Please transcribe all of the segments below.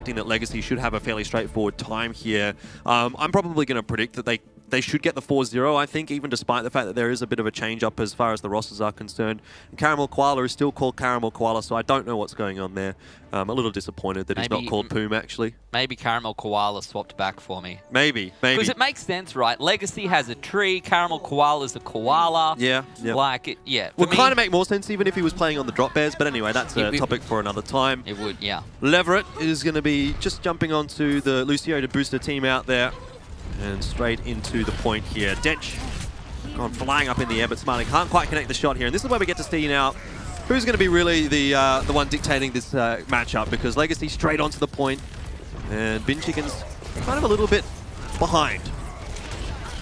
expecting that Legacy should have a fairly straightforward time here. I'm probably going to predict that they should get the 4-0, I think, even despite the fact that there is a bit of a change-up as far as the rosters are concerned. And Caramel Koala is still called Caramel Koala, so I don't know what's going on there. I'm a little disappointed that he's not called Poom, actually. Maybe Caramel Koala swapped back for me. Maybe. Because it makes sense, right? Legacy has a tree, Caramel Koala's a koala. Yeah. Like, it, yeah. Would kind of make more sense even if he was playing on the drop bears, but anyway, that's a topic for another time. It would, yeah. Leverett is going to be just jumping onto the Lucio to boost the team out there. And straight into the point here. Dench gone flying up in the air, but Smiley can't quite connect the shot here. And this is where we get to see now who's going to be really the one dictating this matchup, because Legacy straight onto the point, and Bin Chicken's kind of a little bit behind.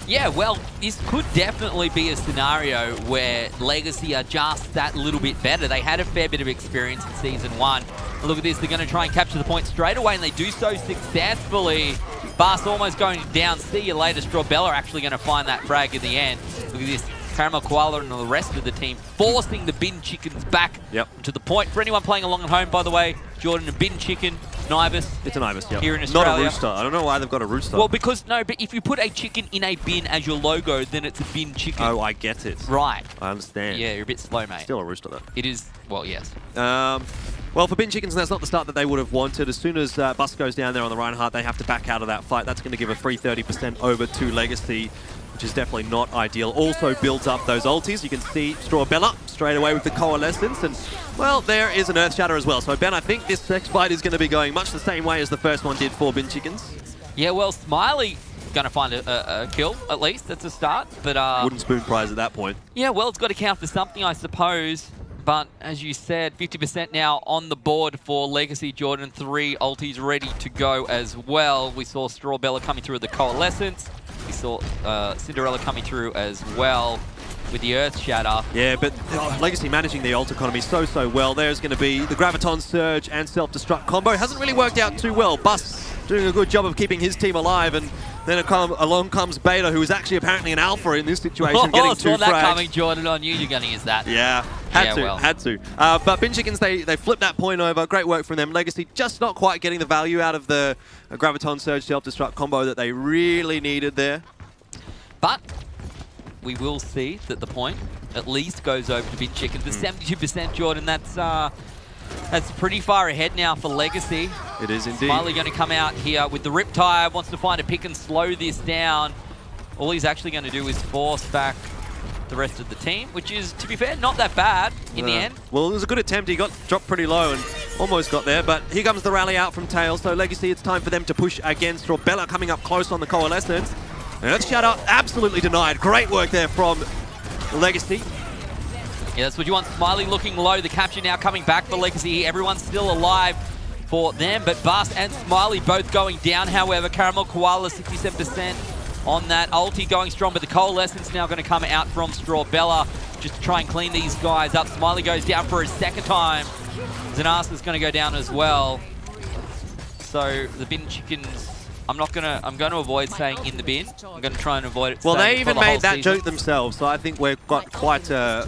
Yeah, well, this could definitely be a scenario where Legacy are just that little bit better. They had a fair bit of experience in Season 1. Look at this, they're going to try and capture the point straight away, and they do so successfully. Bas almost going down. See you later. Strawbella actually going to find that frag in the end. Look at this. Caramel Koala and the rest of the team forcing the Bin Chickens back to the point. For anyone playing along at home, by the way, Jordan, a Bin Chicken, an ibis. It's an ibis, yeah. Here in Australia. Not a rooster. I don't know why they've got a rooster. Well, because, no, but if you put a chicken in a bin as your logo, then it's a Bin Chicken. Oh, I get it. Right. I understand. Yeah, you're a bit slow, mate. Still a rooster, though. It is, well, yes. Well, for Bin Chickens, that's not the start that they would have wanted. As soon as Bus goes down there on the Reinhardt, they have to back out of that fight. That's going to give a free 30% over to Legacy, which is definitely not ideal. Also builds up those ultis. You can see Strawbella straight away with the Coalescence. And, well, there is an Earth Shatter as well. So, Ben, I think this next fight is going to be going much the same way as the first one did for Bin Chickens. Yeah, well, Smiley going to find a kill, at least. That's a start. But wooden spoon prize at that point. Yeah, well, it's got to count for something, I suppose. But as you said, 50% now on the board for Legacy. Jordan, 3 ultis ready to go as well. We saw Strawbella coming through with the Coalescence. We saw Cinderella coming through as well with the Earth Shatter. Yeah, but Legacy managing the ult economy so well. There's going to be the Graviton Surge and Self-Destruct combo. Hasn't really worked out too well. Bus doing a good job of keeping his team alive, and then along comes Beta, who is actually apparently an alpha in this situation, getting 2 frags. Saw that coming, Jordan. I knew you were going to use that. Yeah, had to. But Bin Chickens, they flipped that point over. Great work from them. Legacy just not quite getting the value out of the Graviton Surge Self-Destruct combo that they really needed there. But we will see that the point at least goes over to Bin Chickens. The 72%, Jordan, that's pretty far ahead now for Legacy. It is indeed. Smiley going to come out here with the Riptide, wants to find a pick and slow this down. All he's actually going to do is force back the rest of the team, which is, to be fair, not that bad in the end. Well, it was a good attempt. He got dropped pretty low and almost got there, but here comes the rally out from Tails. So Legacy, it's time for them to push again. Strawbella coming up close on the Coalescence. Earth Shatter absolutely denied. Great work there from Legacy. Yeah, that's what you want. Smiley looking low. The capture now coming back for Legacy. Everyone's still alive for them, but Bus and Smiley both going down. However, Caramel Koala 67% on that. Ulti going strong, but the Coalescence now going to come out from Strawbella just to try and clean these guys up. Smiley goes down for a second time. Zanasa's going to go down as well. So the Bin Chickens, I'm going to avoid saying in the bin. I'm going to try and avoid it. Well, they even made that joke themselves, so I think we've got quite a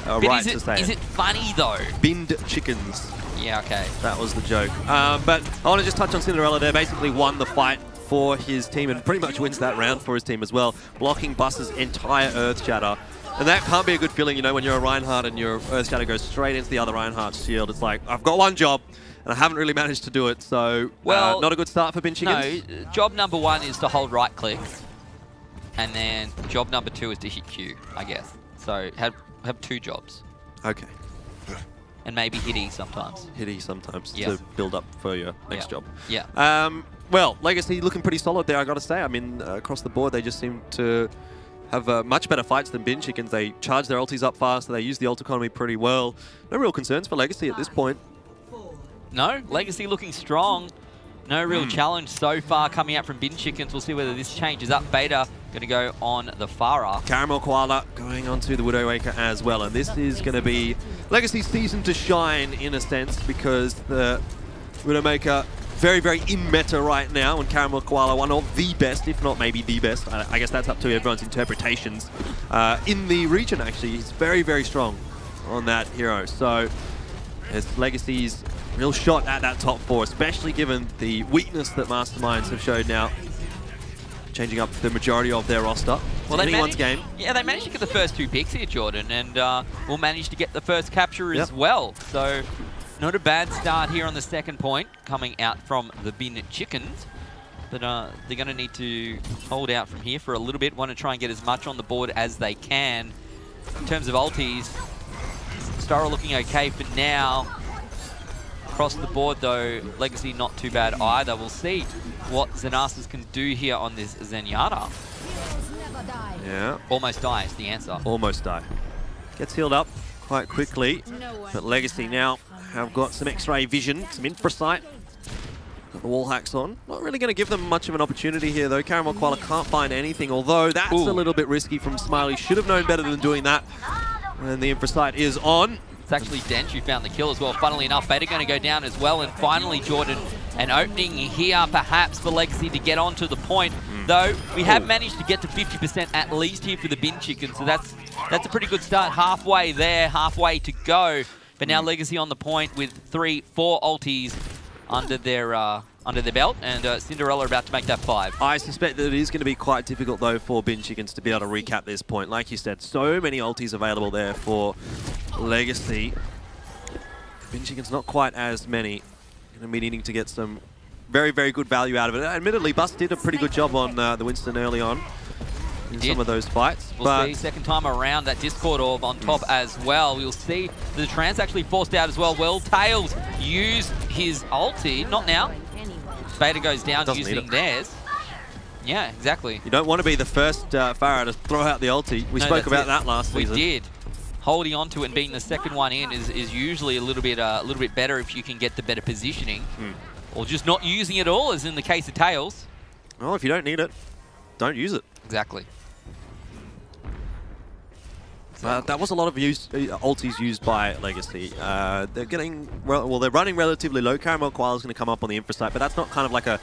right to say it. Is it funny though? Binned Chickens. Yeah, okay. That was the joke. But I want to just touch on Cinderella there. Basically won the fight for his team and pretty much wins that round for his team as well, blocking Bus's entire Earth Shatter. And that can't be a good feeling, you know, when you're a Reinhardt and your Earth Shatter goes straight into the other Reinhardt's shield. It's like, I've got one job, and I haven't really managed to do it, so well, not a good start for Bin Chickens. No, job number 1 is to hold right click, and then job number 2 is to hit Q, I guess. So have 2 jobs. Okay. And maybe hit E sometimes. Hit E sometimes to build up for your next job. Yeah. Well, Legacy looking pretty solid there, I got to say. I mean, across the board, they just seem to have much better fights than Bin Chickens. They charge their ultis up fast, so they use the ult economy pretty well. No real concerns for Legacy at this point. No, Legacy looking strong. No real challenge so far coming out from Bin Chickens. We'll see whether this changes up. Beta going to go on the Farah. Caramel Koala going on to the Widowmaker as well. And this is going to be Legacy's season to shine in a sense, because the Widowmaker very in meta right now, and Caramel Koala, one of the best, if not maybe the best. I guess that's up to everyone's interpretations. In the region, actually, he's very strong on that hero. So It's Legacy's real shot at that top 4, especially given the weakness that Masterminds have showed now, changing up the majority of their roster. Well, anyone's game. Yeah, they managed to get the first 2 picks here, Jordan, and will manage to get the first capture as well. So not a bad start here on the second point, coming out from the Bin Chickens. But they're going to need to hold out from here for a little bit. Want to try and get as much on the board as they can. In terms of ultis, Styro looking okay for now. Across the board, though, Legacy not too bad either. We'll see what Xenastas can do here on this Zenyatta. Yeah. Almost die is the answer. Almost die. Gets healed up quite quickly. But Legacy now have got some X-ray vision, some infra sight. Got the wall hacks on. Not really going to give them much of an opportunity here, though. Carroll Koala can't find anything, although that's a little bit risky from Smiley. Should have known better than doing that. And the infra sight is on. It's actually Dench who found the kill as well. Funnily enough, Beta going to go down as well. And finally, Jordan, an opening here perhaps for Legacy to get onto the point. Though we have managed to get to 50% at least here for the Bin Chicken. So that's a pretty good start. Halfway there, halfway to go. But now Legacy on the point with 3-4 ultis under their belt, and Cinderella about to make that 5. I suspect that it is going to be quite difficult, though, for Bin Chickens to be able to recap this point. Like you said, so many ultis available there for Legacy. Bin Chickens not quite as many. Going to be needing to get some very, very good value out of it. Admittedly, Bus did a pretty good job on the Winston early on in some of those fights. We'll see second time around that Discord orb on top as well. We'll see the Trance actually forced out as well. Well, Tails used his ulti. Not now. Beta goes down using theirs. Yeah, exactly. You don't want to be the first Pharah to throw out the ulti. We spoke about that last season. We did. Holding on to it and being the second one in is usually a little bit better if you can get the better positioning. Or just not using it all, as in the case of Tails. Well, if you don't need it, don't use it. Exactly. That was a lot of ultis used by Legacy. They're getting, well, they're running relatively low. Caramel Koala's going to come up on the infra site, but that's not kind of like a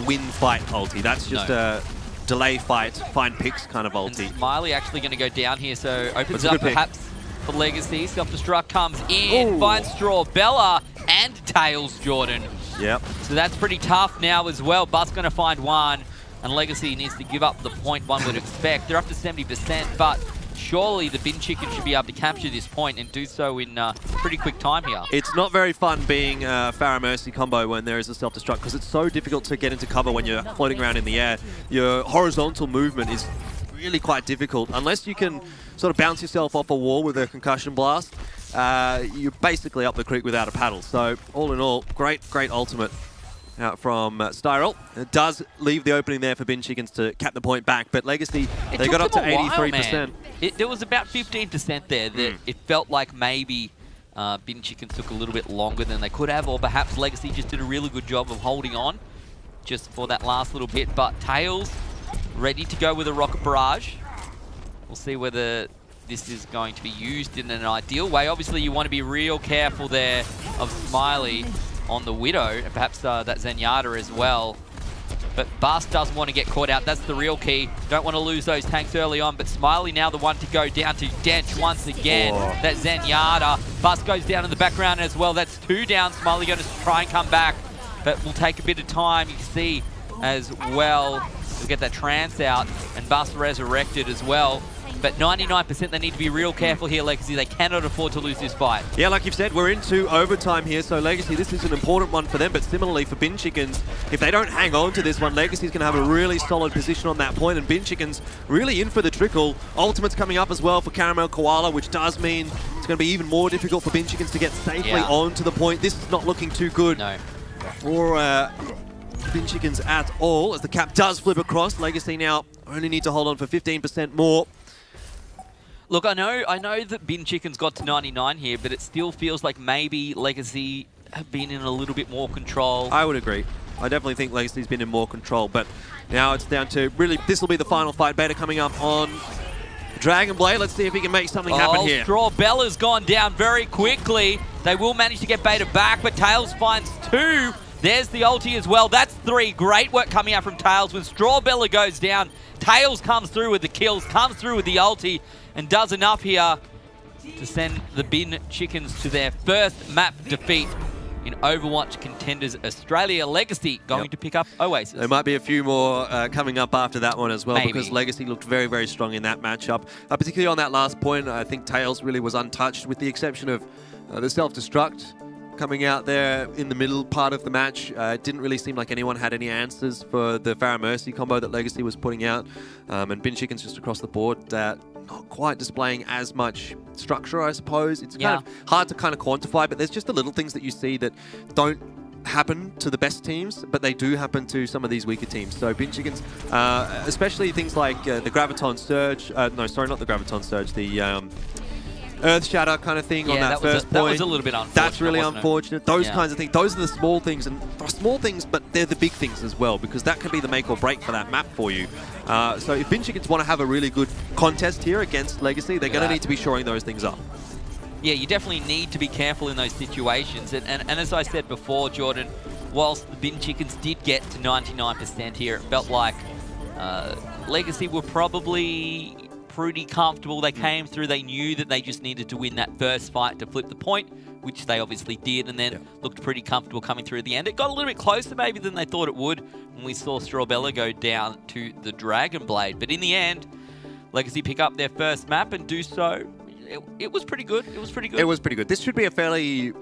win fight ulti. That's just a delay fight, find picks kind of ulti. And Smiley actually going to go down here, so opens up perhaps for Legacy. Self-destruct comes in, finds Strawbella and Tails, Jordan. Yep. So that's pretty tough now as well. But's going to find one, and Legacy needs to give up the point one would expect. They're up to 70%, but surely the Bin Chicken should be able to capture this point and do so in pretty quick time here. It's not very fun being a Pharah Mercy combo when there is a self-destruct, because it's so difficult to get into cover when you're floating around in the air. Your horizontal movement is really quite difficult. Unless you can sort of bounce yourself off a wall with a concussion blast, you're basically up the creek without a paddle. So all in all, great ultimate out from Styro. It does leave the opening there for Bin Chickens to cap the point back, but Legacy, they got up to 83%. There was about 15% there that it felt like maybe Bin Chickens took a little bit longer than they could have, or perhaps Legacy just did a really good job of holding on just for that last little bit. But Tails ready to go with a rocket barrage. We'll see whether this is going to be used in an ideal way. Obviously, you want to be real careful there of Smiley on the Widow, and perhaps that Zenyatta as well. But Bas doesn't want to get caught out. That's the real key. Don't want to lose those tanks early on, but Smiley now the one to go down to Dench once again. That Zenyatta. Bas goes down in the background as well. That's 2 down. Smiley going to try and come back, but will take a bit of time. You can see as well. We'll get that Trance out, and Bas resurrected as well. But 99%, they need to be real careful here, Legacy. They cannot afford to lose this fight. Yeah, like you've said, we're into overtime here, so Legacy, this is an important one for them, but similarly for Bin Chickens, if they don't hang on to this one, Legacy's going to have a really solid position on that point, and Bin Chickens really in for the trickle. Ultimate's coming up as well for Caramel Koala, which does mean it's going to be even more difficult for Bin Chickens to get safely onto the point. This is not looking too good for Bin Chickens at all, as the cap does flip across. Legacy now only need to hold on for 15% more. Look, I know that Bin Chicken's got to 99 here, but it still feels like maybe Legacy have been in a little bit more control. I would agree. I definitely think Legacy's been in more control, but now it's down to really, this will be the final fight. Beta coming up on Dragon Blade. Let's see if he can make something happen here. Strawbella's gone down very quickly. They will manage to get Beta back, but Tails finds 2. There's the ulti as well. That's 3. Great work coming out from Tails. When Strawbella goes down, Tails comes through with the kills, comes through with the ulti, and does enough here to send the Bin Chickens to their first map defeat in Overwatch Contenders Australia. Legacy going to pick up Oasis. There might be a few more coming up after that one as well, Maybe. because Legacy looked very, very strong in that matchup. Particularly on that last point, I think Tails really was untouched, with the exception of the self-destruct coming out there in the middle part of the match. It didn't really seem like anyone had any answers for the Pharah Mercy combo that Legacy was putting out. And Bin Chickens just across the board, not quite displaying as much structure, I suppose. It's kind of hard to kind of quantify, but there's just the little things that you see that don't happen to the best teams, but they do happen to some of these weaker teams. So Bin Chickens, especially things like the Graviton Surge, no, sorry, not the Graviton Surge, the Earth Shatter kind of thing on that first point. That was a little bit unfortunate. That's really unfortunate. Those kinds of things. Those are the small things, and they're small things, but they're the big things as well, because that can be the make or break for that map for you. So if Bin Chickens want to have a really good contest here against Legacy, they're going to need to be shoring those things up. Yeah, you definitely need to be careful in those situations. And as I said before, Jordan, whilst the Bin Chickens did get to 99% here, it felt like Legacy were probably pretty comfortable. They came through, they knew that they just needed to win that first fight to flip the point, which they obviously did, and then looked pretty comfortable coming through at the end. It got a little bit closer maybe than they thought it would when we saw Strawbella go down to the Dragon Blade. But in the end, Legacy pick up their first map and do so. It was pretty good. It was pretty good. It was pretty good. This should be a fairly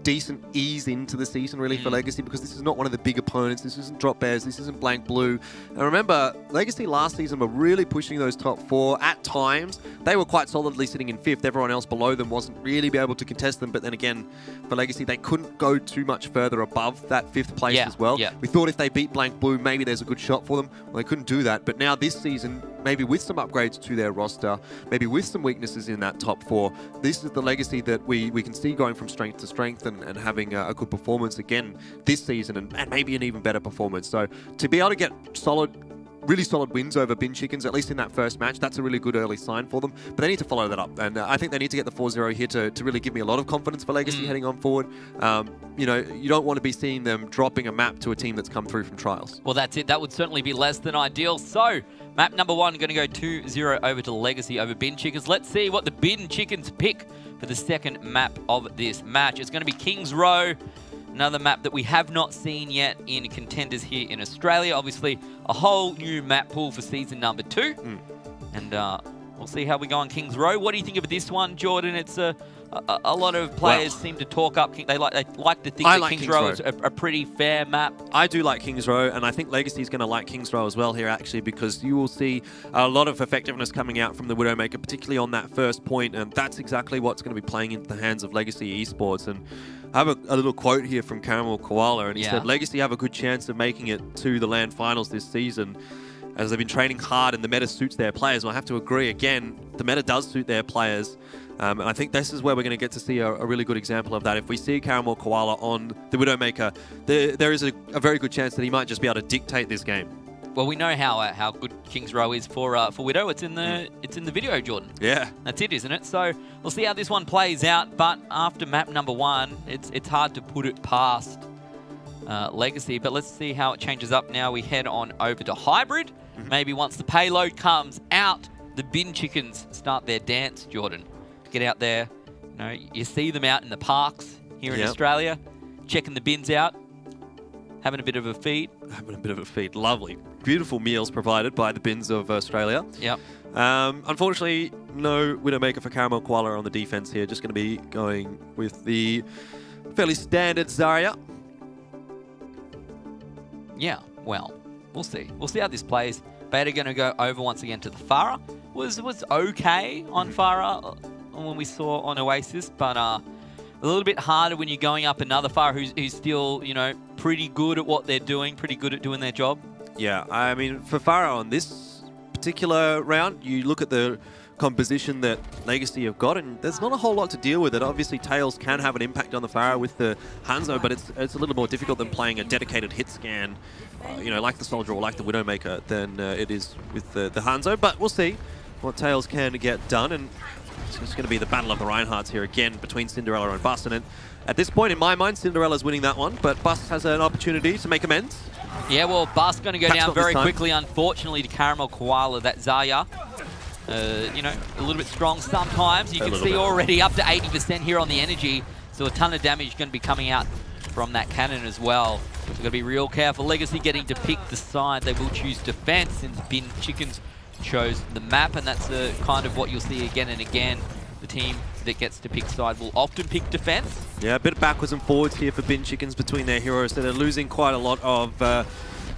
decent ease into the season, really, for Legacy, because this is not one of the big opponents. This isn't Drop Bears. This isn't Blank Blue. And remember, Legacy last season were really pushing those top four. At times, they were quite solidly sitting in 5th. Everyone else below them wasn't really be able to contest them. But then again, for Legacy, they couldn't go too much further above that 5th place as well. We thought if they beat Blank Blue, maybe there's a good shot for them. Well, they couldn't do that. But now this season, maybe with some upgrades to their roster, maybe with some weaknesses in that top 4, this is the Legacy that we can see going from strength to strength and having a good performance again this season, and maybe an even better performance. So to be able to get really solid wins over Bin Chickens, at least in that first match, that's a really good early sign for them. But they need to follow that up, and I think they need to get the 4-0 here to really give me a lot of confidence for Legacy heading on forward. You know, you don't want to be seeing them dropping a map to a team that's come through from trials. Well, that's it. That would certainly be less than ideal. So, map number 1 going to go 2-0 over to Legacy over Bin Chickens. Let's see what the Bin Chickens pick for the second map of this match. It's going to be Kings Row, another map that we have not seen yet in Contenders here in Australia. Obviously, a whole new map pool for season number 2. And we'll see how we go on Kings Row. What do you think of this one, Jordan? It's a lot of players seem to talk up. They like to think that Kings Row is a pretty fair map. I do like Kings Row, and I think Legacy is going to like Kings Row as well here, actually, because you will see a lot of effectiveness coming out from the Widowmaker, particularly on that first point, and that's exactly what's going to be playing into the hands of Legacy Esports. And I have a little quote here from Carroll Koala, and he said, Legacy have a good chance of making it to the LAN finals this season, as they've been training hard and the meta suits their players. And I have to agree, again, the meta does suit their players. And I think this is where we're going to get to see a really good example of that. If we see Caramel Koala on the Widowmaker, there is a very good chance that he might just be able to dictate this game. Well, we know how good Kings Row is for Widow. It's in the video, Jordan. Yeah, that's it, isn't it? So we'll see how this one plays out. But after map number 1, it's hard to put it past Legacy. But let's see how it changes up now. We head on over to Hybrid. Maybe once the payload comes out, the Bin Chickens start their dance, Jordan. Get out there. You know, you see them out in the parks here in Australia, checking the bins out, having a bit of a feed. Lovely. Beautiful meals provided by the bins of Australia. Unfortunately, no Widowmaker for Caramel Koala on the defense here. Just going to be going with the fairly standard Zarya. Yeah, well, we'll see. We'll see how this plays. Beta going to go over once again to the Pharah. Was okay on Pharah when we saw on Oasis, but a little bit harder when you're going up another Pharah who's still, you know, pretty good at what they're doing, pretty good at doing their job. Yeah, I mean, for Pharah on this particular round, you look at the composition that Legacy have got, and there's not a whole lot to deal with it. Obviously, Tails can have an impact on the Pharah with the Hanzo, but it's a little more difficult than playing a dedicated hit scan, you know, like the Soldier or like the Widowmaker, than it is with the Hanzo. But we'll see what Tails can get done, and it's going to be the battle of the Reinhardts here again between Cinderella and Bust. And at this point, in my mind, Cinderella's winning that one, but Bust has an opportunity to make amends. Yeah, well, Bust going to go down very quickly, unfortunately, to Caramel Koala. That Zarya you know, a little bit strong sometimes. You can see already up to 80% here on the energy. So a ton of damage going to be coming out from that cannon as well. So got to be real careful. Legacy getting to pick the side. They will choose defense since Bin Chickens chose the map, and that's kind of what you'll see again and again. The team that gets to pick side will often pick defense. Yeah, a bit of backwards and forwards here for Bin Chickens between their heroes. So they're losing quite a lot of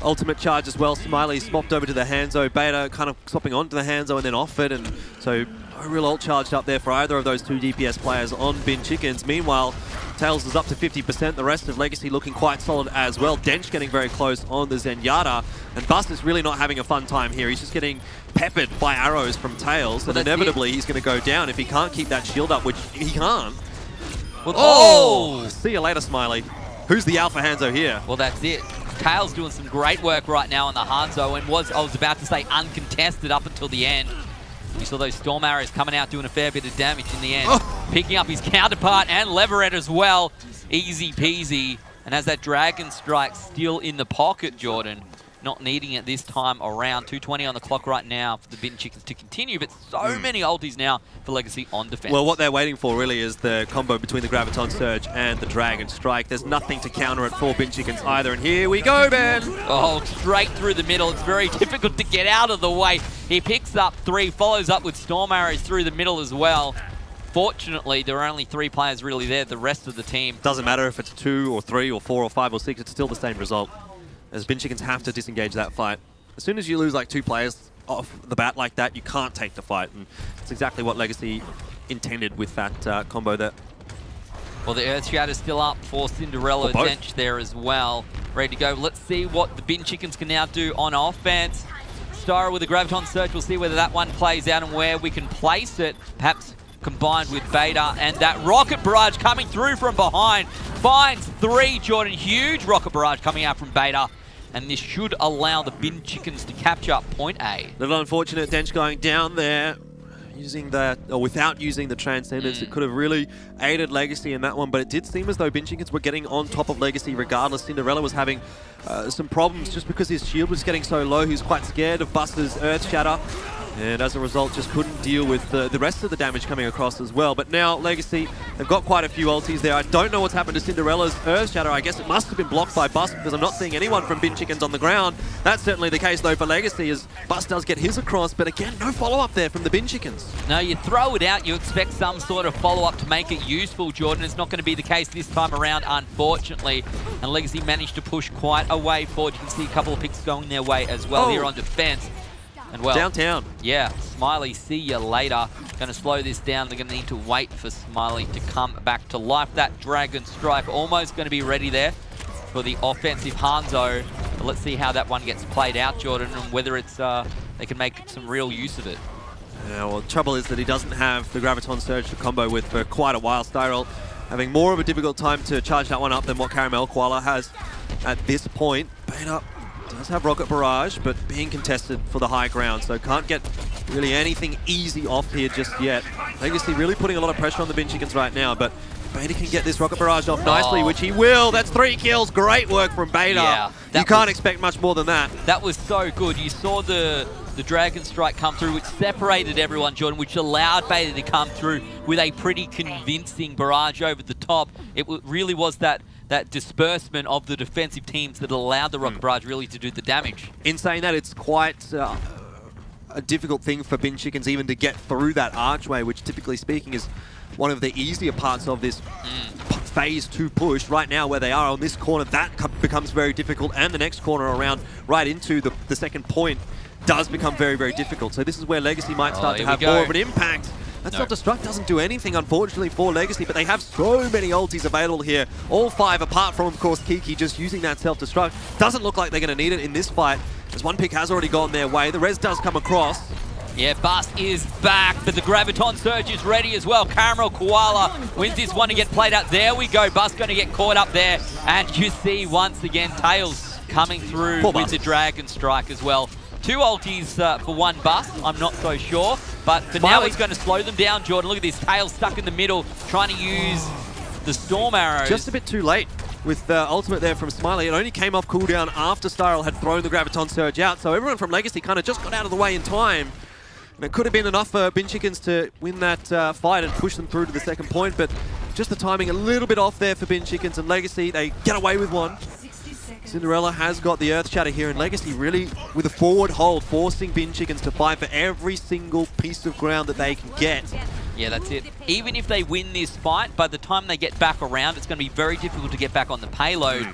ultimate charge as well. Smiley swapped over to the Hanzo. Beta kind of swapping onto the Hanzo and then off it, and so no real ult charged up there for either of those two DPS players on Bin Chickens. Meanwhile, Tails is up to 50%. The rest of Legacy looking quite solid as well. Dench getting very close on the Zenyatta, and Bust is really not having a fun time here. He's just getting peppered by arrows from Tails, and inevitably he's going to go down if he can't keep that shield up, which he can't. Well, oh! See you later, Smiley. Who's the Alpha Hanzo here? Well, that's it. Tails doing some great work right now on the Hanzo, and I was about to say uncontested up until the end. You saw those Storm Arrows coming out doing a fair bit of damage in the end. Oh. Picking up his counterpart and Leverett as well. Easy peasy. And has that Dragon Strike still in the pocket, Jordan. Not needing it this time around. 2:20 on the clock right now for the Bin Chickens to continue, but so many ultis now for Legacy on defense. Well, what they're waiting for really is the combo between the Graviton Surge and the Dragon Strike. There's nothing to counter it for Bin Chickens either, and here we go, Ben! Oh, straight through the middle. It's very difficult to get out of the way. He picks up 3, follows up with Storm Arrows through the middle as well. Fortunately, there are only 3 players really there. The rest of the team... Doesn't matter if it's 2 or 3 or 4 or 5 or 6, it's still the same result. As Bin Chickens have to disengage that fight. As soon as you lose like 2 players off the bat like that, you can't take the fight. And it's exactly what Legacy intended with that combo there. Well, the Earth Shroud is still up for Cinderella. Dench there as well. Ready to go. Let's see what the Bin Chickens can now do on offense. Styra with the Graviton Surge. We'll see whether that one plays out and where we can place it. Perhaps combined with Beta, and that Rocket Barrage coming through from behind. Finds 3, Jordan. Huge Rocket Barrage coming out from Beta. And this should allow the Bin Chickens to capture point A. Little unfortunate, Dench going down there, using that, or without using the Transcendence. It could have really aided Legacy in that one, but it did seem as though Bin Chickens were getting on top of Legacy regardless. Cinderella was having some problems just because his shield was getting so low. He was quite scared of Buster's Earth Shatter, and as a result just couldn't deal with the rest of the damage coming across as well. But now Legacy, they've got quite a few ultis there. I don't know what's happened to Cinderella's Earth Shatter. I guess it must have been blocked by Bust because I'm not seeing anyone from Bin Chickens on the ground. That's certainly the case though for Legacy, as Bust does get his across, but again, no follow-up there from the Bin Chickens. No, you throw it out, you expect some sort of follow-up to make it useful, Jordan. It's not going to be the case this time around, unfortunately. And Legacy managed to push quite a way forward. You can see a couple of picks going their way as well here on defense. And well, downtown. Yeah, Smiley, see you later. Going to slow this down. They're going to need to wait for Smiley to come back to life. That Dragon Strike almost going to be ready there for the offensive Hanzo. But let's see how that one gets played out, Jordan, and whether it's they can make some real use of it. Yeah, well, the trouble is that he doesn't have the Graviton Surge to combo with for quite a while. Styral having more of a difficult time to charge that one up than what Caramel Koala has at this point. Beta does have Rocket Barrage, but being contested for the high ground, so can't get really anything easy off here just yet. Legacy really putting a lot of pressure on the Bin Chickens right now, but Beta can get this Rocket Barrage off nicely, which he will. That's 3 kills. Great work from Beta. Yeah, you can't expect much more than that. That was so good. You saw the Dragon Strike come through, which separated everyone, Jordan, which allowed Beta to come through with a pretty convincing barrage over the top. It really was that disbursement of the defensive teams that allowed the Rocket Barrage really to do the damage. In saying that, it's quite a difficult thing for Bin Chickens even to get through that archway, which typically speaking is one of the easier parts of this phase 2 push. Right now where they are on this corner, that becomes very difficult, and the next corner around right into the second point does become very, very difficult. So this is where Legacy might start to have more of an impact. That self-destruct doesn't do anything, unfortunately, for Legacy, but they have so many ultis available here. All 5, apart from, of course, Kiki, just using that self-destruct. Doesn't look like they're going to need it in this fight, as one pick has already gone their way. The res does come across. Yeah, Bust is back, but the Graviton Surge is ready as well. Caramel Koala wins this one to get played out. There we go. Bust going to get caught up there. And you see, once again, Tails coming through with the Dragon Strike as well. 2 ultis for 1 Bust, I'm not so sure. But for now, he's going to slow them down, Jordan. Look at this, Tail stuck in the middle, trying to use the Storm Arrows. Just a bit too late with the ultimate there from Smiley. It only came off cooldown after Styral had thrown the Graviton Surge out, so everyone from Legacy kind of just got out of the way in time. And it could have been enough for Bin Chickens to win that fight and push them through to the second point, but just the timing a little bit off there for Bin Chickens and Legacy. They get away with one. Cinderella has got the Earth Shatter here, and Legacy really, with a forward hold, forcing Bin Chickens to fight for every single piece of ground that they can get. Yeah, that's it. Even if they win this fight, by the time they get back around, it's going to be very difficult to get back on the payload.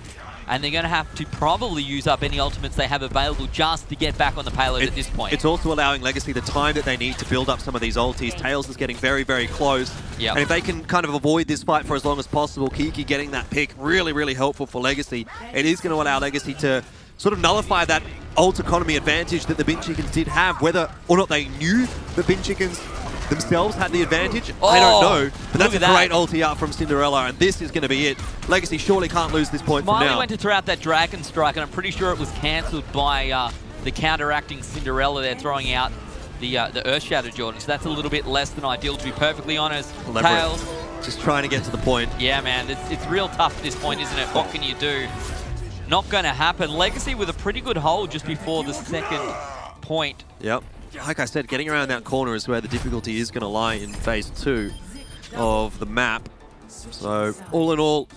And they're going to have to probably use up any ultimates they have available just to get back on the payload at this point. It's also allowing Legacy the time that they need to build up some of these ultis. Tails is getting very, very close. Yep. And if they can kind of avoid this fight for as long as possible, Kiki getting that pick, really, really helpful for Legacy. It is going to allow Legacy to sort of nullify that ult economy advantage that the Bin Chickens did have. Whether or not they knew the Bin Chickens themselves had the advantage, I don't know. But that's a great ulti out from Cinderella, and this is going to be it. Legacy surely can't lose this point from now. Smiley went to throw out that Dragon Strike, and I'm pretty sure it was cancelled by the counteracting Cinderella there, throwing out the Earth Shatter, Jordan. So that's a little bit less than ideal, to be perfectly honest. Tails. Just trying to get to the point. Yeah, man. It's real tough at this point, isn't it? What can you do? Not going to happen. Legacy with a pretty good hold just before the second point. Yep. Like I said, getting around that corner is where the difficulty is going to lie in phase 2 of the map. So, all in all,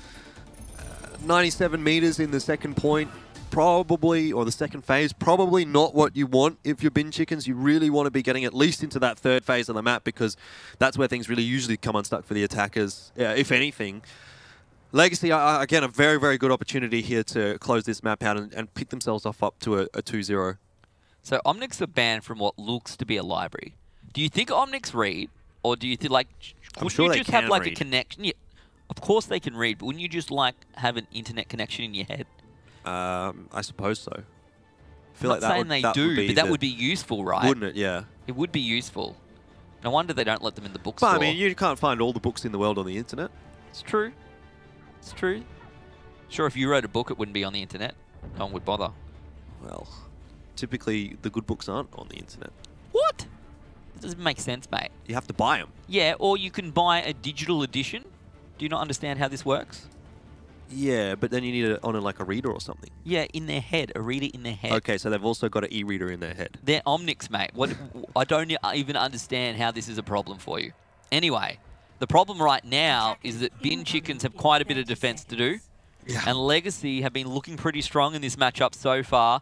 97 meters in the second point, probably, or the second phase, probably not what you want if you're Bin Chickens. You really want to be getting at least into that third phase of the map, because that's where things really usually come unstuck for the attackers, if anything. Legacy, again, a very, very good opportunity here to close this map out and pick themselves off up to a 2-0. So Omnics are banned from what looks to be a library. Do you think Omnics read, or do you think, like, would you just have like a connection? Yeah, of course they can read, but wouldn't you just like have an internet connection in your head? I suppose so. I feel like that would be useful, right? Wouldn't it? Yeah. It would be useful. No wonder they don't let them in the bookstore. But I mean, you can't find all the books in the world on the internet. It's true. It's true. Sure, if you wrote a book, it wouldn't be on the internet. No one would bother. Well, typically the good books aren't on the internet. What? That doesn't make sense, mate. You have to buy them. Yeah, or you can buy a digital edition. Do you not understand how this works? Yeah, but then you need it on like a reader or something. Yeah, in their head, a reader in their head. Okay, so they've also got an e-reader in their head. They're Omnics, mate. What? I don't even understand how this is a problem for you. Anyway, the problem right now is that Bin Chickens have quite a bit of defense to do. Yeah. And Legacy have been looking pretty strong in this matchup so far.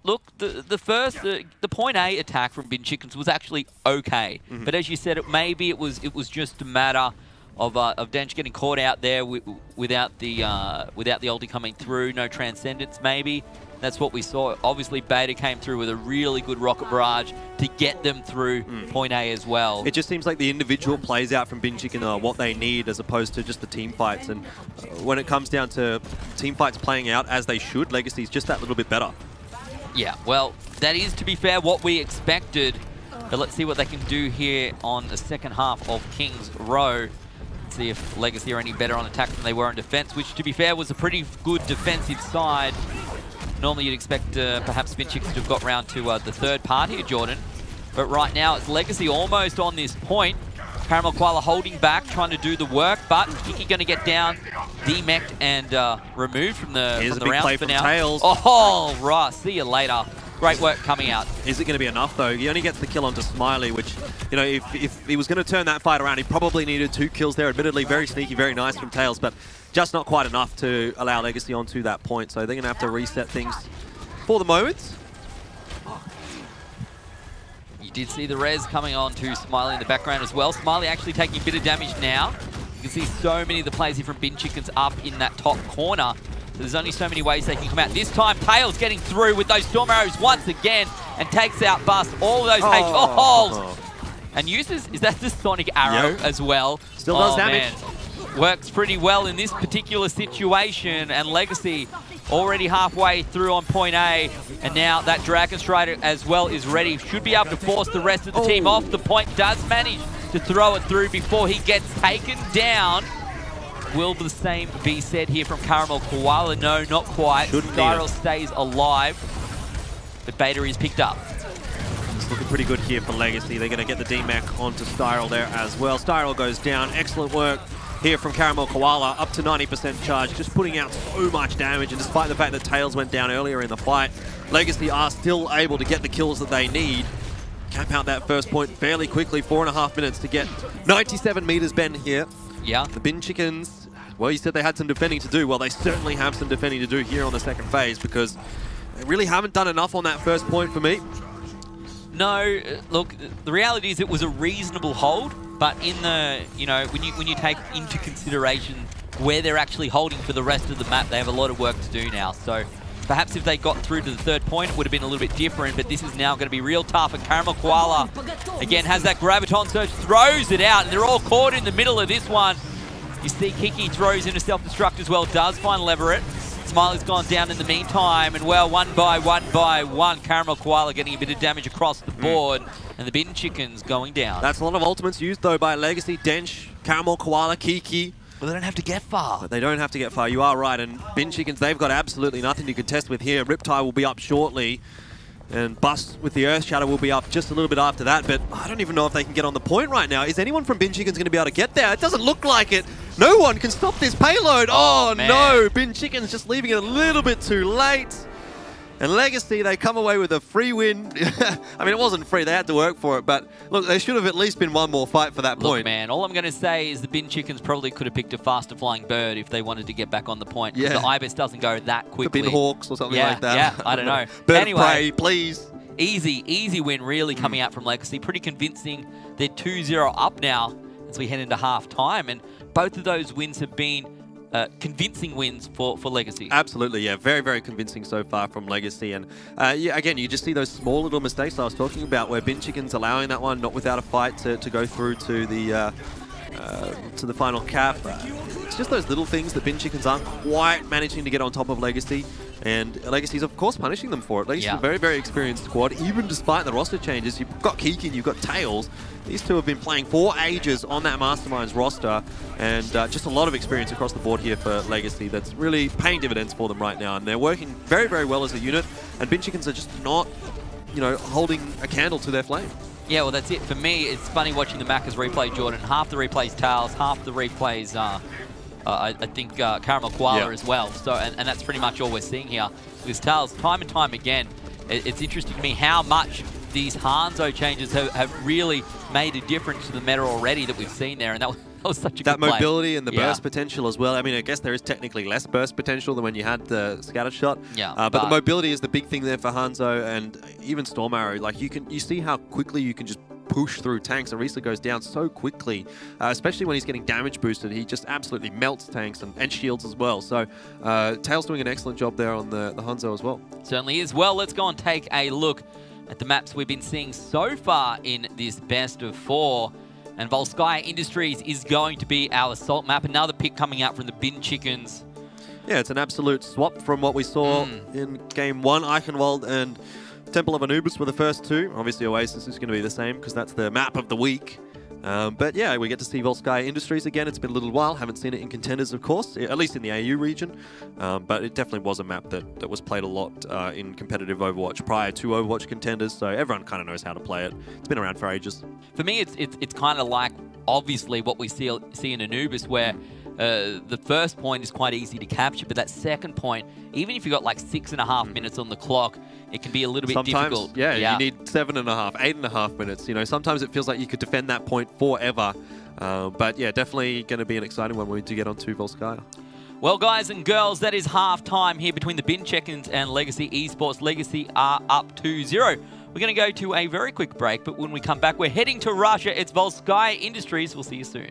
Look, the point A attack from Bin Chickens was actually okay, but as you said, maybe it was just a matter of Dench getting caught out there without the ulti coming through, no transcendence maybe. That's what we saw. Obviously, Beta came through with a really good rocket barrage to get them through point A as well. It just seems like the individual plays out from Bin Chicken are what they need as opposed to just the team fights. And when it comes down to team fights playing out as they should, Legacy's just that little bit better. Yeah, well, that is, to be fair, what we expected. But let's see what they can do here on the second half of King's Row. Let's see if Legacy are any better on attack than they were on defense, which, to be fair, was a pretty good defensive side. Normally you'd expect perhaps Bin Chickens to have got round to the third part here, Jordan. But right now it's Legacy almost on this point. Caramel Koala holding back, trying to do the work, but Kiki going to get down, demeched and removed from the round for now. Tails. Oh, right. See you later. Great work coming out. Is it going to be enough, though? He only gets the kill onto Smiley, which, you know, if he was going to turn that fight around, he probably needed 2 kills there. Admittedly, very sneaky, very nice from Tails, but just not quite enough to allow Legacy onto that point. So they're going to have to reset things for the moment. You did see the res coming on to Smiley in the background as well. Smiley actually taking a bit of damage now. You can see so many of the players here from Bin Chickens up in that top corner. So there's only so many ways they can come out. This time, Tails getting through with those Storm Arrows once again and takes out Bust all those holes. And uses, is that the Sonic Arrow as well? Still does damage. Man. Works pretty well in this particular situation, and Legacy already halfway through on point A, and now that Dragon Strider as well is ready. Should be able to force the rest of the team off. The point does manage to throw it through before he gets taken down. Will the same be said here from Caramel Koala? No, not quite. Carroll stays alive, but Beta is picked up. It's looking pretty good here for Legacy. They're going to get the DMAC onto Styrel there as well. Styrel goes down. Excellent work here from Caramel Koala, up to 90% charge, just putting out so much damage. And despite the fact that Tails went down earlier in the fight, Legacy are still able to get the kills that they need. cap out that first point fairly quickly. 4.5 minutes to get 97 meters Ben here. Yeah. The Bin Chickens, well, you said they had some defending to do. Well, they certainly have some defending to do here on the second phase because they really haven't done enough on that first point for me. No, look, the reality is it was a reasonable hold, but in the, you know, when you take into consideration where they're actually holding for the rest of the map, they have a lot of work to do now. So perhaps if they got through to the third point, it would have been a little bit different, but this is now going to be real tough. And Caramel Koala, again, has that Graviton Surge, throws it out, and they're all caught in the middle of this one. You see Kiki throws in a self-destruct as well, does find Leverett. Smiley's gone down in the meantime, and well, one by one, Caramel Koala getting a bit of damage across the board, and the Bin Chickens going down. That's a lot of ultimates used, though, by Legacy, Dench, Caramel Koala, Kiki. Well, they don't have to get far. But they don't have to get far, you are right. And Bin Chickens, they've got absolutely nothing to contest with here. Riptide will be up shortly. And Bust with the Earth Shadow will be up just a little bit after that. But I don't even know if they can get on the point right now. Is anyone from Bin Chickens going to be able to get there? It doesn't look like it. No one can stop this payload. Oh no, Bin Chickens just leaving it a little bit too late. And Legacy, they come away with a free win. I mean, it wasn't free. They had to work for it. But look, there should have at least been one more fight for that point. Look, man, all I'm going to say is the Bin Chickens probably could have picked a faster flying bird if they wanted to get back on the point. Yeah. The Ibis doesn't go that quickly. Could have been Hawks or something like that. Yeah, I don't know. Bird anyway, of prey, please. Easy win really coming out from Legacy. Pretty convincing. They're 2-0 up now as we head into half-time. And both of those wins have been convincing wins for Legacy. Absolutely, yeah. Very, very convincing so far from Legacy. And yeah, again, you just see those small little mistakes I was talking about where Bin Chicken's allowing that one, not without a fight, to go through to the final cap. It's just those little things that Bin Chickens aren't quite managing to get on top of Legacy. And Legacy's, of course, punishing them for it. Legacy's a very, very experienced squad, even despite the roster changes. You've got Kiki and you've got Tails. These two have been playing for ages on that Masterminds roster, and just a lot of experience across the board here for Legacy that's really paying dividends for them right now. And they're working very, very well as a unit, and Bin Chickens are just not, you know, holding a candle to their flame. Yeah, well, that's it. For me, it's funny watching the Macca's replay, Jordan. Half the replays Tails, half the replays I think Caramel Koala as well. So, and that's pretty much all we're seeing here with Tails. Time and time again, it's interesting to me how much these Hanzo changes have really made a difference to the meta already that we've seen there, and that was such a good play. That mobility and the burst potential as well. I mean, I guess there is technically less burst potential than when you had the scatter shot. Yeah, but the mobility is the big thing there for Hanzo, and even Storm Arrow. Like you see how quickly you can just push through tanks. Arisa goes down so quickly, especially when he's getting damage boosted. He just absolutely melts tanks and shields as well. So Tails doing an excellent job there on the Hanzo as well. Certainly is. Well, let's go and take a look at the maps we've been seeing so far in this best of 4. And Volskaya Industries is going to be our assault map. Another pick coming out from the Bin Chickens. Yeah, it's an absolute swap from what we saw in Game 1. Eichenwald and Temple of Anubis were the first two. Obviously, Oasis is going to be the same because that's the map of the week. But yeah, we get to see Volskaya Industries again. It's been a little while. Haven't seen it in Contenders, of course, at least in the AU region. But it definitely was a map that was played a lot in competitive Overwatch prior to Overwatch Contenders. So everyone kind of knows how to play it. It's been around for ages. For me, it's kind of like, obviously, what we see in Anubis, where the first point is quite easy to capture, but that second point, even if you've got like 6.5 minutes on the clock, it can be a little bit difficult. Yeah, you need 7.5, 8.5 minutes. You know, sometimes it feels like you could defend that point forever. But yeah, definitely going to be an exciting one when we do get onto Volskaya. Well, guys and girls, that is half-time here between the Bin Chickens and Legacy Esports. Legacy are up 2-0. We're going to go to a very quick break, but when we come back, we're heading to Russia. It's Volskaya Industries. We'll see you soon.